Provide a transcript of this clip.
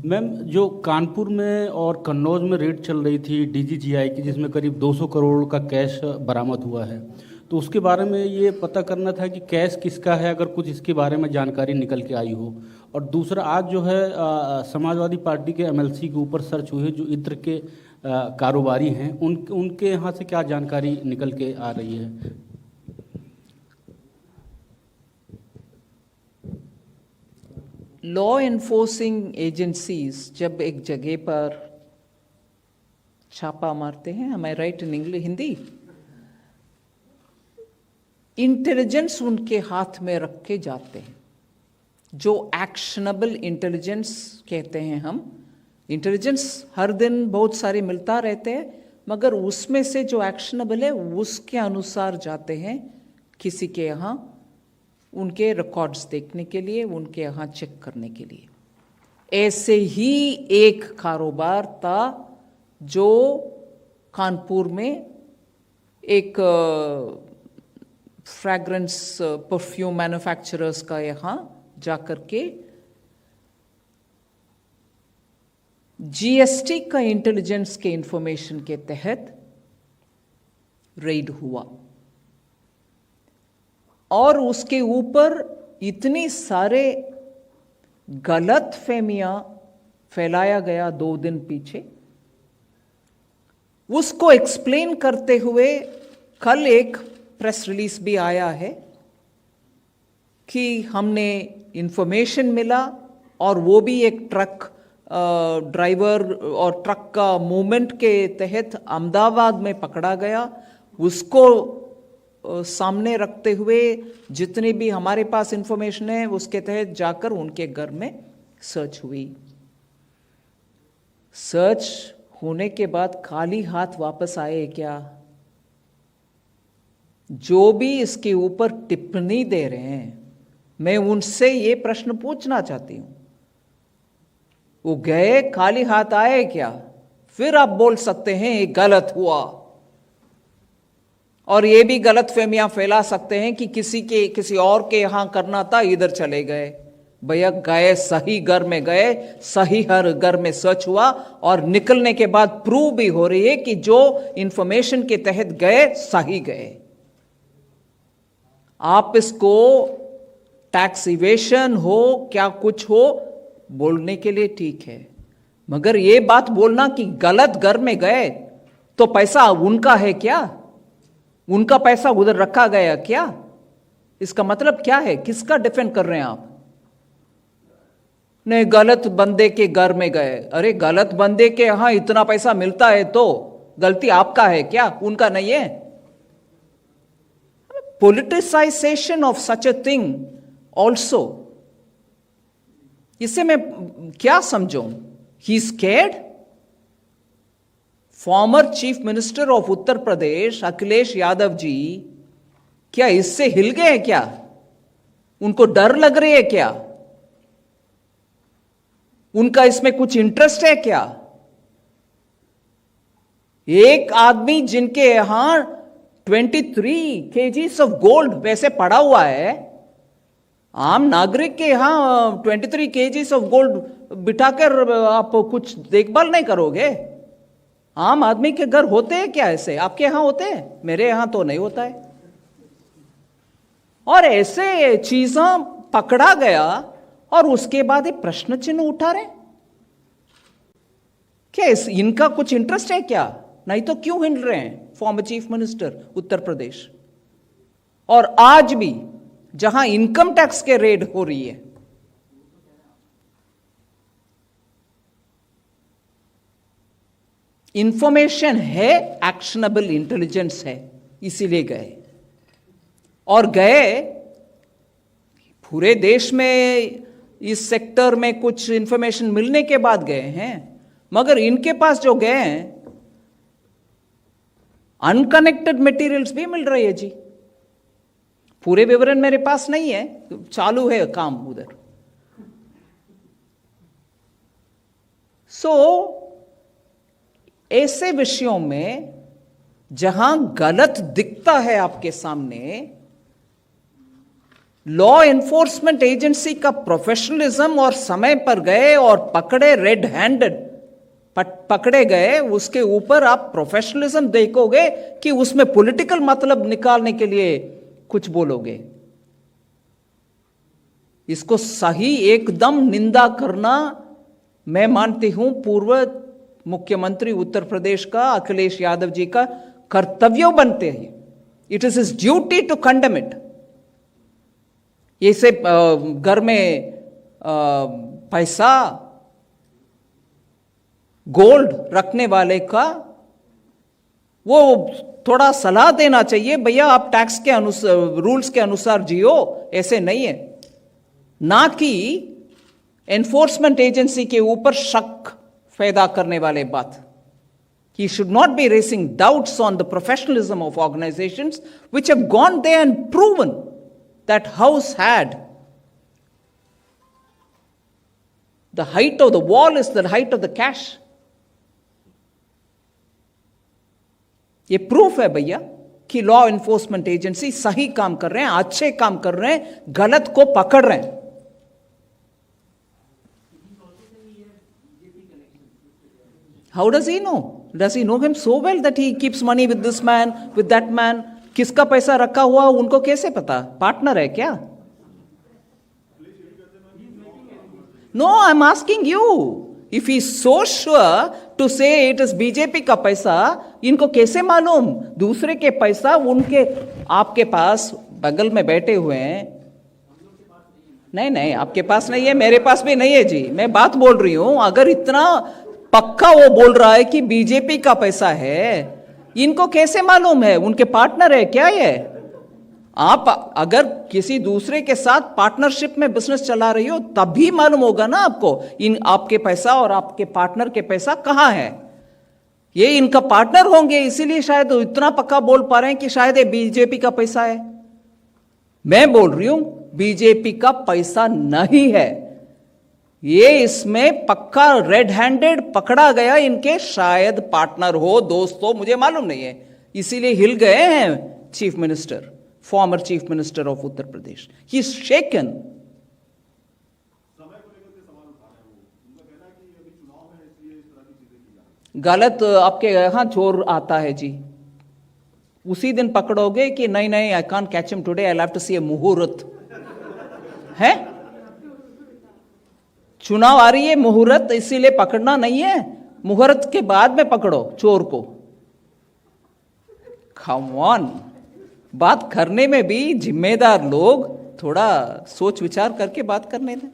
Ma'am, जो कानपुर में और कन्नौज में रेड चल रही थी डीजीजीआई की, जिसमें करीब 200 करोड़ का कैश बरामद हुआ है, तो उसके बारे में ये पता करना था कि कैश किसका है, अगर कुछ इसके बारे में जानकारी निकल के आई हो। और दूसरा, आज जो है समाजवादी पार्टी के एमएलसी के ऊपर सर्च हुई है, जो इत्र के कारोबारी हैं, उनके यहाँ से क्या जानकारी निकल के आ रही है? लॉ एनफोर्सिंग एजेंसीज जब एक जगह पर छापा मारते हैं, am I right in English, Hindi, intelligence उनके हाथ में रख के जाते हैं, जो एक्शनेबल इंटेलिजेंस कहते हैं हम। इंटेलिजेंस हर दिन बहुत सारे मिलता रहते हैं, मगर उसमें से जो एक्शनेबल है उसके अनुसार जाते हैं किसी के यहाँ, उनके रिकॉर्ड्स देखने के लिए, उनके यहाँ चेक करने के लिए। ऐसे ही एक कारोबार था जो कानपुर में एक फ्रैग्रेंस परफ्यूम मैन्युफैक्चरर्स का यहाँ जाकर के जीएसटी का इंटेलिजेंस के इंफॉर्मेशन के तहत रेड हुआ, और उसके ऊपर इतनी सारे गलत फहमियां फैलाया गया 2 दिन पीछे। उसको एक्सप्लेन करते हुए कल एक प्रेस रिलीज भी आया है कि हमने इंफॉर्मेशन मिला, और वो भी एक ट्रक ड्राइवर और ट्रक का मूवमेंट के तहत अहमदाबाद में पकड़ा गया। उसको सामने रखते हुए जितनी भी हमारे पास इंफॉर्मेशन है उसके तहत जाकर उनके घर में सर्च हुई। सर्च होने के बाद खाली हाथ वापस आए क्या? जो भी इसके ऊपर टिप्पणी दे रहे हैं, मैं उनसे ये प्रश्न पूछना चाहती हूं, वो गए खाली हाथ आए क्या? फिर आप बोल सकते हैं ये गलत हुआ, और ये भी गलत फहमियां फैला सकते हैं कि किसी और के यहां करना था, इधर चले गए। भैया, गए सही घर में गए, सही हर घर में सर्च हुआ, और निकलने के बाद प्रूव भी हो रही है कि जो इंफॉर्मेशन के तहत गए सही गए। आप इसको टैक्स इवेशन हो क्या कुछ हो बोलने के लिए ठीक है, मगर ये बात बोलना कि गलत घर में गए तो पैसा उनका है क्या? उनका पैसा उधर रखा गया क्या? इसका मतलब क्या है? किसका डिफेंड कर रहे हैं आप? नहीं, गलत बंदे के घर में गए। अरे, गलत बंदे के यहां इतना पैसा मिलता है तो गलती आपका है क्या? उनका नहीं है? Politicization of such a thing also, इससे मैं क्या समझूं? He scared? Former chief minister of Uttar Pradesh Akhilesh Yadav ji क्या इससे हिल गए क्या? उनको डर लग रही है क्या? उनका इसमें कुछ इंटरेस्ट है क्या? एक आदमी जिनके यहां 23 kgs ऑफ गोल्ड वैसे पड़ा हुआ है, आम नागरिक के यहां 23 kgs ऑफ गोल्ड बिठाकर आप कुछ देखभाल नहीं करोगे? आम आदमी के घर होते हैं क्या ऐसे? आपके यहां होते हैं? मेरे यहां तो नहीं होता है। और ऐसे चीजें पकड़ा गया, और उसके बाद ये प्रश्न चिन्ह उठा रहे क्या? इनका कुछ इंटरेस्ट है क्या? नहीं तो क्यों हिल रहे हैं farmer chief minister Uttar Pradesh? और आज भी जहां इनकम टैक्स के रेड हो रही है, इंफॉर्मेशन है, एक्शनेबल इंटेलिजेंस है, इसीलिए गए। और गए पूरे देश में इस सेक्टर में कुछ इंफॉर्मेशन मिलने के बाद गए हैं, मगर इनके पास जो गए हैं अनकनेक्टेड मटेरियल्स भी मिल रही है जी। पूरे विवरण मेरे पास नहीं है, चालू है काम उधर। ऐसे विषयों में जहां गलत दिखता है आपके सामने, लॉ एनफोर्समेंट एजेंसी का प्रोफेशनलिज्म और समय पर गए और पकड़े, रेड हैंडेड पकड़े गए, उसके ऊपर आप प्रोफेशनलिज्म देखोगे कि उसमें पॉलिटिकल मतलब निकालने के लिए कुछ बोलोगे? इसको सही एकदम निंदा करना, मैं मानती हूं पूर्व मुख्यमंत्री उत्तर प्रदेश का अखिलेश यादव जी का कर्तव्य बनते हैं। It is his duty to condemn it. ऐसे घर में पैसा, गोल्ड रखने वाले का वो थोड़ा सलाह देना चाहिए, भैया आप टैक्स के अनुसार, रूल्स के अनुसार जियो, ऐसे नहीं है। ना कि एनफोर्समेंट एजेंसी के ऊपर शक पैदा करने वाले बात। He should not be raising doubts on the professionalism of organizations which have gone there and proven that house had the height of the wall is the height of the cash. ये proof है भैया कि law enforcement agency सही काम कर रहे हैं, अच्छे काम कर रहे हैं, गलत को पकड़ रहे हैं। How does he know? Does he know him so well that he keeps money with this man, with that man? किसका पैसा रखा हुआ उनको कैसे पता? पार्टनर है क्या? No, I'm asking you. If he's so sure to say it is BJP का पैसा, इनको कैसे मालूम? दूसरे के पैसा उनके, आपके पास बगल में बैठे हुए हैं। नहीं नहीं, आपके पास नहीं है, मेरे पास भी नहीं है जी। मैं बात बोल रही हूं, अगर इतना पक्का वो बोल रहा है कि बीजेपी का पैसा है, इनको कैसे मालूम है? उनके पार्टनर है क्या ये? आप अगर किसी दूसरे के साथ पार्टनरशिप में बिजनेस चला रही हो तभी मालूम होगा ना आपको इन आपके पैसा और आपके पार्टनर के पैसा कहां है। ये इनका पार्टनर होंगे, इसीलिए शायद इतना पक्का बोल पा रहे हैं कि शायद ये बीजेपी का पैसा है। मैं बोल रही हूं बीजेपी का पैसा नहीं है ये, इसमें पक्का रेड हैंडेड पकड़ा गया, इनके शायद पार्टनर हो, दोस्त हो, मुझे मालूम नहीं है, इसीलिए हिल गए हैं chief minister, former chief minister of Uttar Pradesh. He is shaken. गलत आपके यहां चोर आता है जी, उसी दिन पकड़ोगे कि नहीं नहीं, I can't catch him today, I have to see a muhurat है। चुनाव आ रही है, मुहूर्त, इसीलिए पकड़ना नहीं है, मुहूर्त के बाद में पकड़ो चोर को। कम ऑन, बात करने में भी जिम्मेदार लोग थोड़ा सोच विचार करके बात करने दें।